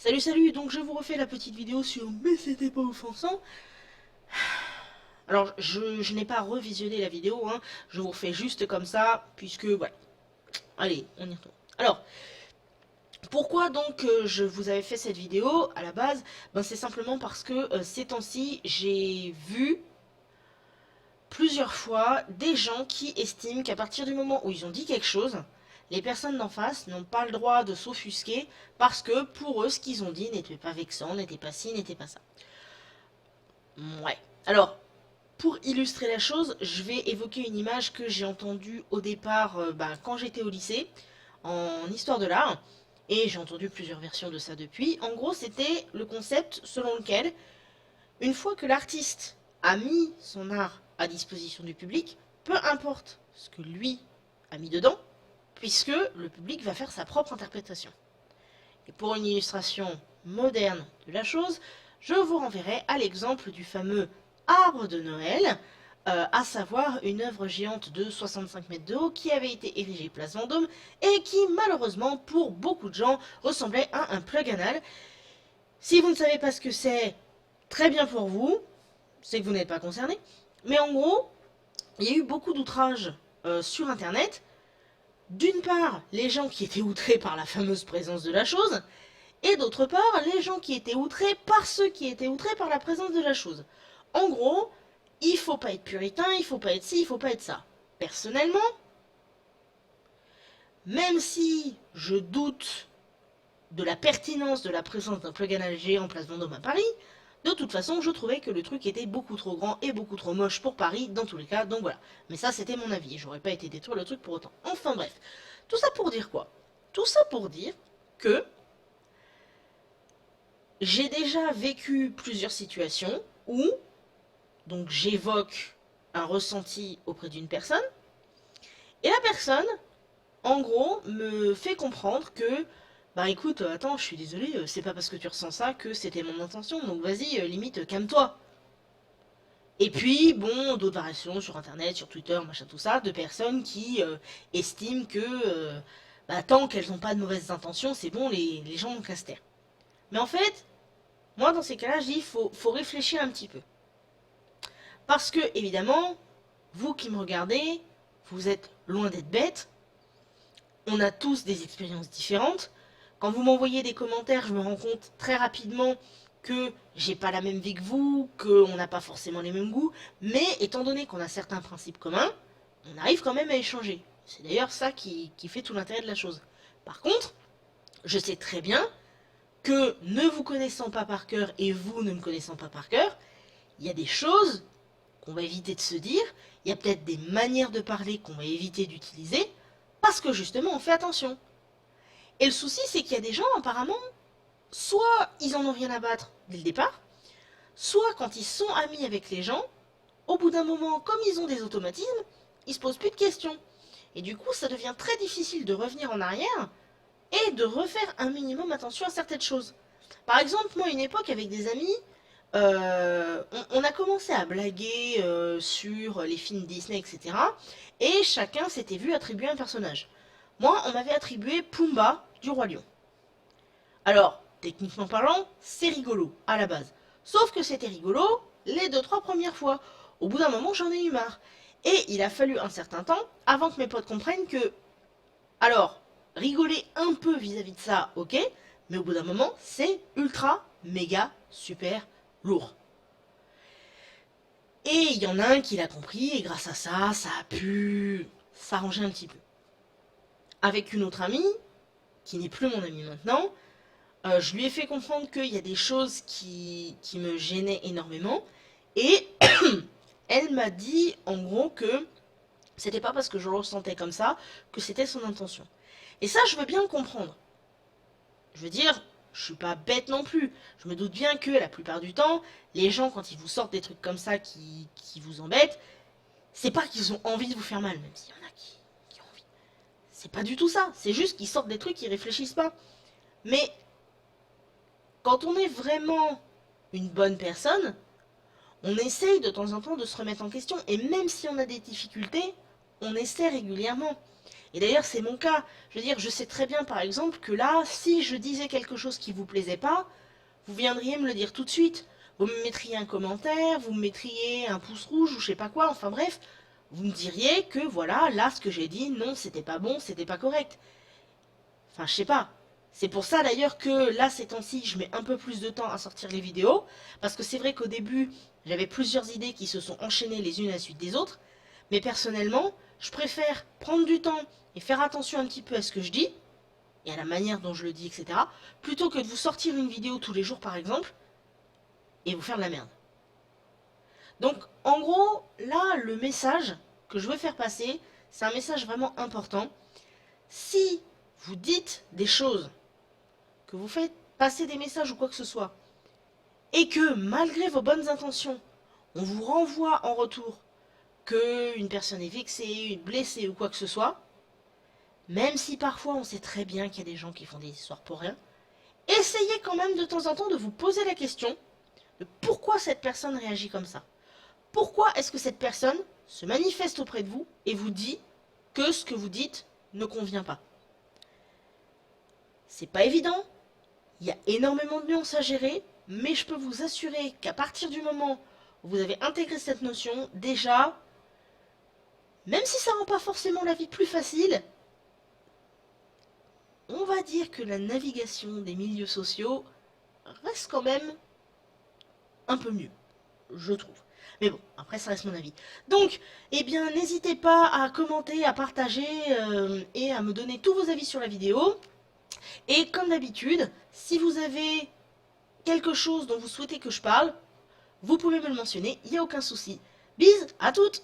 Salut, donc je vous refais la petite vidéo sur mais c'était pas offensant. Alors je n'ai pas revisionné la vidéo, hein. Je vous refais juste comme ça, puisque voilà. Allez, on y retourne. Alors, pourquoi donc je vous avais fait cette vidéo à la base? Ben, c'est simplement parce que ces temps-ci, j'ai vu plusieurs fois des gens qui estiment qu'à partir du moment où ils ont dit quelque chose, les personnes d'en face n'ont pas le droit de s'offusquer parce que pour eux, ce qu'ils ont dit n'était pas vexant, n'était pas ci, n'était pas ça. Ouais. Alors, pour illustrer la chose, je vais évoquer une image que j'ai entendue au départ quand j'étais au lycée, en histoire de l'art, et j'ai entendu plusieurs versions de ça depuis. En gros, c'était le concept selon lequel, une fois que l'artiste a mis son art à disposition du public, peu importe ce que lui a mis dedans, puisque le public va faire sa propre interprétation. Et pour une illustration moderne de la chose, je vous renverrai à l'exemple du fameux arbre de Noël, à savoir une œuvre géante de 65 mètres de haut qui avait été érigée place Vendôme et qui malheureusement pour beaucoup de gens ressemblait à un plug anal. Si vous ne savez pas ce que c'est, très bien pour vous, c'est que vous n'êtes pas concerné. Mais en gros, il y a eu beaucoup d'outrages sur internet. D'une part, les gens qui étaient outrés par la fameuse présence de la chose, et d'autre part, les gens qui étaient outrés par ceux qui étaient outrés par la présence de la chose. En gros, il faut pas être puritain, il faut pas être ci, il faut pas être ça. Personnellement, même si je doute de la pertinence de la présence d'un plug anal géant en place Vendôme à Paris, de toute façon, je trouvais que le truc était beaucoup trop grand et beaucoup trop moche pour Paris, dans tous les cas, donc voilà. Mais ça, c'était mon avis, j'aurais pas été détruire le truc pour autant. Enfin bref, tout ça pour dire quoi? Tout ça pour dire que j'ai déjà vécu plusieurs situations où, donc j'évoque un ressenti auprès d'une personne, et la personne, en gros, me fait comprendre que, bah écoute, attends, je suis désolé, c'est pas parce que tu ressens ça que c'était mon intention, donc vas-y, limite, calme-toi. Et puis, bon, d'autres variations sur internet, sur Twitter, machin, tout ça, de personnes qui estiment que, tant qu'elles n'ont pas de mauvaises intentions, c'est bon, les gens n'ont qu'à se taire. Mais en fait, moi, dans ces cas-là, je dis, faut réfléchir un petit peu. Parce que, évidemment, vous qui me regardez, vous êtes loin d'être bêtes. On a tous des expériences différentes. Quand vous m'envoyez des commentaires, je me rends compte très rapidement que j'ai pas la même vie que vous, qu'on n'a pas forcément les mêmes goûts, mais étant donné qu'on a certains principes communs, on arrive quand même à échanger. C'est d'ailleurs ça qui fait tout l'intérêt de la chose. Par contre, je sais très bien que ne vous connaissant pas par cœur et vous ne me connaissant pas par cœur, il y a des choses qu'on va éviter de se dire, il y a peut-être des manières de parler qu'on va éviter d'utiliser, parce que justement on fait attention. Et le souci c'est qu'il y a des gens apparemment, soit ils en ont rien à battre dès le départ, soit quand ils sont amis avec les gens, au bout d'un moment, comme ils ont des automatismes, ils se posent plus de questions. Et du coup ça devient très difficile de revenir en arrière et de refaire un minimum attention à certaines choses. Par exemple, moi, à une époque, avec des amis, on a commencé à blaguer sur les films Disney, etc. Et chacun s'était vu attribuer un personnage. Moi, on m'avait attribué Pumba du Roi Lion. Alors, techniquement parlant, c'est rigolo, à la base. Sauf que c'était rigolo les 2-3 premières fois. Au bout d'un moment, j'en ai eu marre. Et il a fallu un certain temps avant que mes potes comprennent que alors, rigoler un peu vis-à-vis de ça, ok, mais au bout d'un moment, c'est ultra, méga, super lourd. Et il y en a un qui l'a compris, et grâce à ça, ça a pu s'arranger un petit peu. Avec une autre amie, qui n'est plus mon amie maintenant, je lui ai fait comprendre qu'il y a des choses qui me gênaient énormément, et elle m'a dit en gros que c'était pas parce que je le ressentais comme ça que c'était son intention. Et ça, je veux bien le comprendre. Je veux dire, je suis pas bête non plus. Je me doute bien que la plupart du temps, les gens, quand ils vous sortent des trucs comme ça qui vous embêtent, c'est pas qu'ils ont envie de vous faire mal, même s'il y en a qui ont envie. C'est pas du tout ça. C'est juste qu'ils sortent des trucs qu'ils réfléchissent pas. Mais quand on est vraiment une bonne personne, on essaye de temps en temps de se remettre en question. Et même si on a des difficultés, on essaie régulièrement. Et d'ailleurs, c'est mon cas. Je veux dire, je sais très bien, par exemple, que là, si je disais quelque chose qui vous plaisait pas, vous viendriez me le dire tout de suite. Vous me mettriez un commentaire, vous me mettriez un pouce rouge ou je sais pas quoi, enfin bref, vous me diriez que voilà, là, ce que j'ai dit, non, c'était pas bon, c'était pas correct. Enfin, je sais pas. C'est pour ça d'ailleurs que là, ces temps-ci, je mets un peu plus de temps à sortir les vidéos. Parce que c'est vrai qu'au début, j'avais plusieurs idées qui se sont enchaînées les unes à la suite des autres. Mais personnellement, je préfère prendre du temps et faire attention un petit peu à ce que je dis, et à la manière dont je le dis, etc. Plutôt que de vous sortir une vidéo tous les jours, par exemple, et vous faire de la merde. Donc, en gros, là, le message que je veux faire passer, c'est un message vraiment important. Si vous dites des choses, que vous faites passer des messages ou quoi que ce soit, et que malgré vos bonnes intentions, on vous renvoie en retour que une personne est vexée, blessée ou quoi que ce soit, même si parfois on sait très bien qu'il y a des gens qui font des histoires pour rien, essayez quand même de temps en temps de vous poser la question de pourquoi cette personne réagit comme ça. Pourquoi est-ce que cette personne se manifeste auprès de vous et vous dit que ce que vous dites ne convient pas. C'est pas évident, il y a énormément de nuances à gérer, mais je peux vous assurer qu'à partir du moment où vous avez intégré cette notion, déjà, même si ça rend pas forcément la vie plus facile, on va dire que la navigation des milieux sociaux reste quand même un peu mieux, je trouve. Mais bon, après ça reste mon avis. Donc, eh bien, n'hésitez pas à commenter, à partager et à me donner tous vos avis sur la vidéo. Et comme d'habitude, si vous avez quelque chose dont vous souhaitez que je parle, vous pouvez me le mentionner, il n'y a aucun souci. Bisous à toutes!